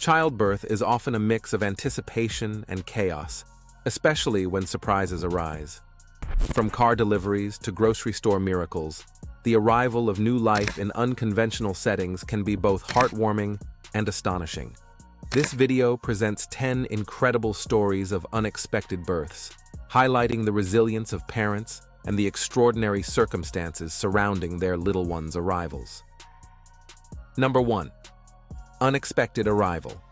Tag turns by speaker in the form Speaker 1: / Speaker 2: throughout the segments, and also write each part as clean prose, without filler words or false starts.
Speaker 1: Childbirth is often a mix of anticipation and chaos, especially when surprises arise. From car deliveries to grocery store miracles, the arrival of new life in unconventional settings can be both heartwarming and astonishing. This video presents 10 incredible stories of unexpected births, highlighting the resilience of parents and the extraordinary circumstances surrounding their little ones' arrivals. Number 1. Unexpected arrival.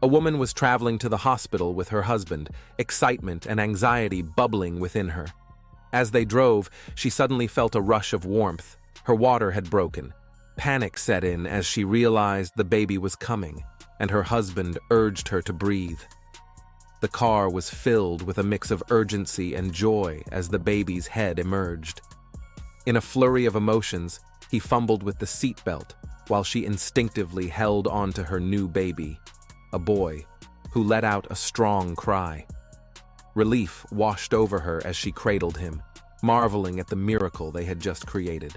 Speaker 1: A woman was traveling to the hospital with her husband, excitement and anxiety bubbling within her. As they drove, she suddenly felt a rush of warmth. Her water had broken. Panic set in as she realized the baby was coming, and her husband urged her to breathe. The car was filled with a mix of urgency and joy as the baby's head emerged. In a flurry of emotions, he fumbled with the seatbelt while she instinctively held onto her new baby, a boy, who let out a strong cry. Relief washed over her as she cradled him, marveling at the miracle they had just created.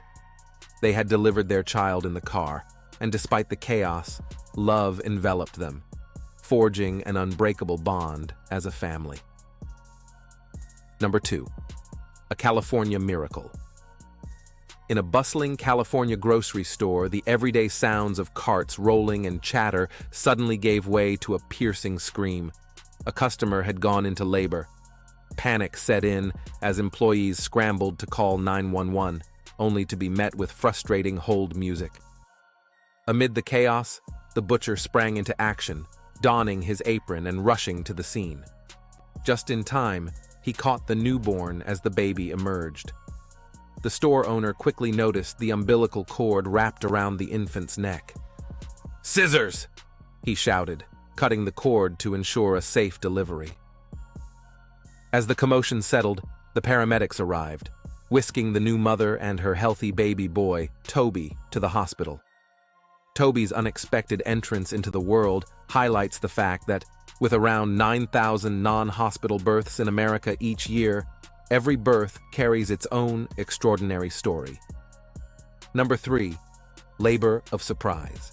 Speaker 1: They had delivered their child in the car, and despite the chaos, love enveloped them, forging an unbreakable bond as a family. Number 2. A California miracle. In a bustling California grocery store, the everyday sounds of carts rolling and chatter suddenly gave way to a piercing scream. A customer had gone into labor. Panic set in as employees scrambled to call 911, only to be met with frustrating hold music. Amid the chaos, the butcher sprang into action, donning his apron and rushing to the scene. Just in time, he caught the newborn as the baby emerged. The store owner quickly noticed the umbilical cord wrapped around the infant's neck. "Scissors!" he shouted, cutting the cord to ensure a safe delivery. As the commotion settled, the paramedics arrived, whisking the new mother and her healthy baby boy, Toby, to the hospital. Toby's unexpected entrance into the world highlights the fact that, with around 9,000 non-hospital births in America each year, every birth carries its own extraordinary story. Number 3. Labor of surprise.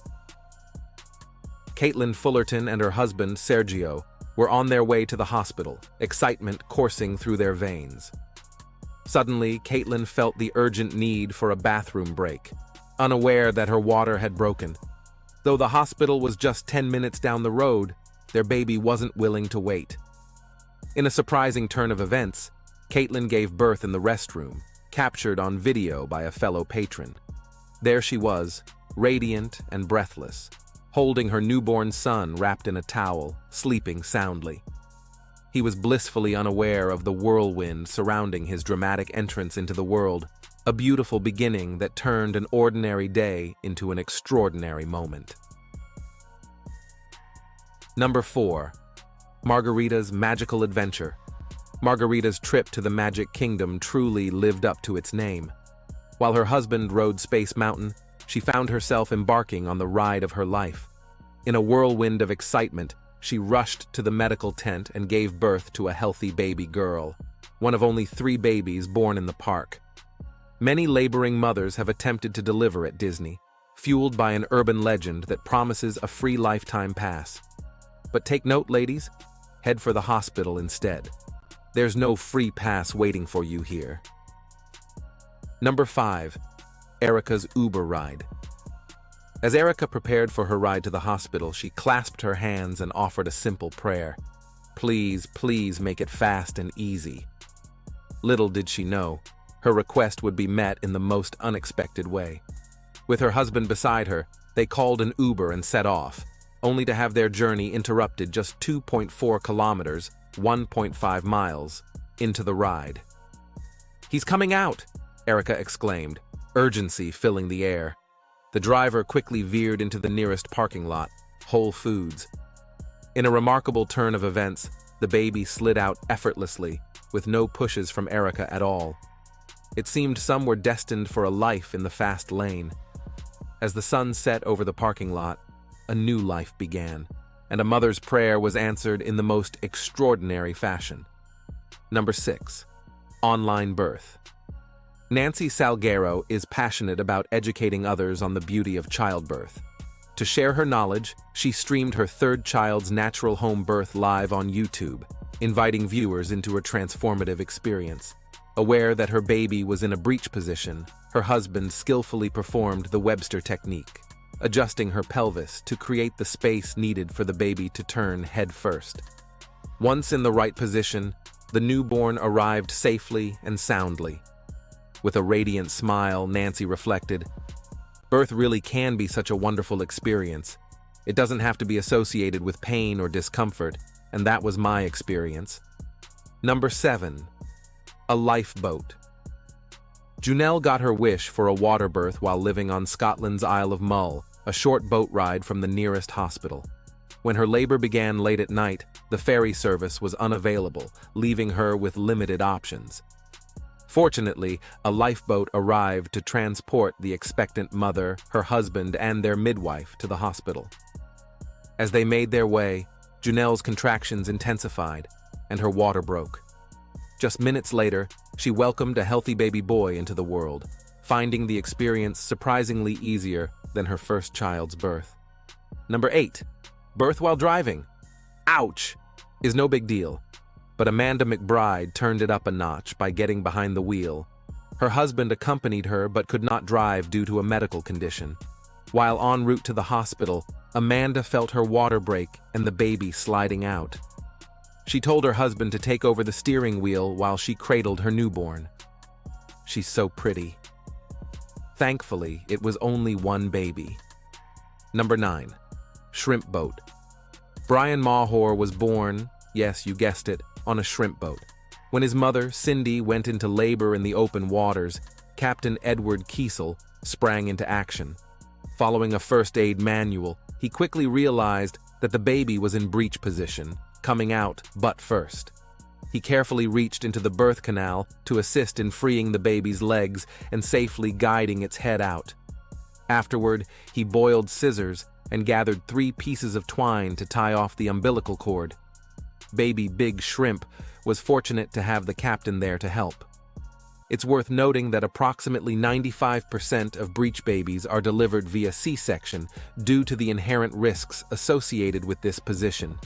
Speaker 1: Caitlin Fullerton and her husband, Sergio, were on their way to the hospital, excitement coursing through their veins. Suddenly, Caitlin felt the urgent need for a bathroom break, unaware that her water had broken. Though the hospital was just 10 minutes down the road, their baby wasn't willing to wait. In a surprising turn of events, Caitlin gave birth in the restroom, captured on video by a fellow patron. There she was, radiant and breathless, holding her newborn son wrapped in a towel, sleeping soundly. He was blissfully unaware of the whirlwind surrounding his dramatic entrance into the world, a beautiful beginning that turned an ordinary day into an extraordinary moment. Number 4. Margarita's magical adventure. Margarita's trip to the Magic Kingdom truly lived up to its name. While her husband rode Space Mountain, she found herself embarking on the ride of her life. In a whirlwind of excitement, she rushed to the medical tent and gave birth to a healthy baby girl, one of only 3 babies born in the park. Many laboring mothers have attempted to deliver at Disney, fueled by an urban legend that promises a free lifetime pass. But take note, ladies, head for the hospital instead. There's no free pass waiting for you here. Number 5. Erica's Uber ride. As Erica prepared for her ride to the hospital, she clasped her hands and offered a simple prayer. Please, please make it fast and easy. Little did she know, her request would be met in the most unexpected way. With her husband beside her, they called an Uber and set off, only to have their journey interrupted just 2.4 kilometers, 1.5 miles, into the ride. "He's coming out!" Erica exclaimed, urgency filling the air. The driver quickly veered into the nearest parking lot, Whole Foods. In a remarkable turn of events, the baby slid out effortlessly, with no pushes from Erica at all. It seemed some were destined for a life in the fast lane. As the sun set over the parking lot, a new life began, and a mother's prayer was answered in the most extraordinary fashion. Number 6. Online birth. Nancy Salguero is passionate about educating others on the beauty of childbirth. To share her knowledge, she streamed her third child's natural home birth live on YouTube, inviting viewers into a transformative experience. Aware that her baby was in a breech position, her husband skillfully performed the Webster technique, adjusting her pelvis to create the space needed for the baby to turn head first. Once in the right position, the newborn arrived safely and soundly. With a radiant smile, Nancy reflected, "Birth really can be such a wonderful experience. It doesn't have to be associated with pain or discomfort, and that was my experience." Number 7. A lifeboat. Junelle got her wish for a water birth while living on Scotland's Isle of Mull, a short boat ride from the nearest hospital. When her labor began late at night, the ferry service was unavailable, leaving her with limited options. Fortunately, a lifeboat arrived to transport the expectant mother, her husband, and their midwife to the hospital. As they made their way, Junelle's contractions intensified, and her water broke. Just minutes later, she welcomed a healthy baby boy into the world, finding the experience surprisingly easier than her first child's birth. Number 8. Birth while driving. Ouch! Is no big deal. But Amanda McBride turned it up a notch by getting behind the wheel. Her husband accompanied her but could not drive due to a medical condition. While en route to the hospital, Amanda felt her water break and the baby sliding out. She told her husband to take over the steering wheel while she cradled her newborn. "She's so pretty." Thankfully, it was only one baby. Number 9. Shrimp boat. Brian Mahor was born, yes, you guessed it, on a shrimp boat. When his mother, Cindy, went into labor in the open waters, Captain Edward Kiesel sprang into action. Following a first aid manual, he quickly realized that the baby was in breech position, coming out butt first. He carefully reached into the birth canal to assist in freeing the baby's legs and safely guiding its head out. Afterward, he boiled scissors and gathered 3 pieces of twine to tie off the umbilical cord. Baby Big Shrimp was fortunate to have the captain there to help. It's worth noting that approximately 95% of breech babies are delivered via C-section due to the inherent risks associated with this position.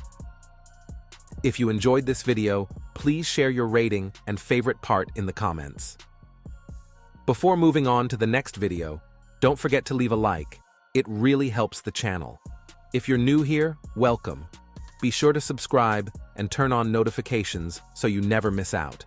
Speaker 1: If you enjoyed this video, please share your rating and favorite part in the comments. Before moving on to the next video, don't forget to leave a like. It really helps the channel. If you're new here, welcome. Be sure to subscribe and turn on notifications so you never miss out.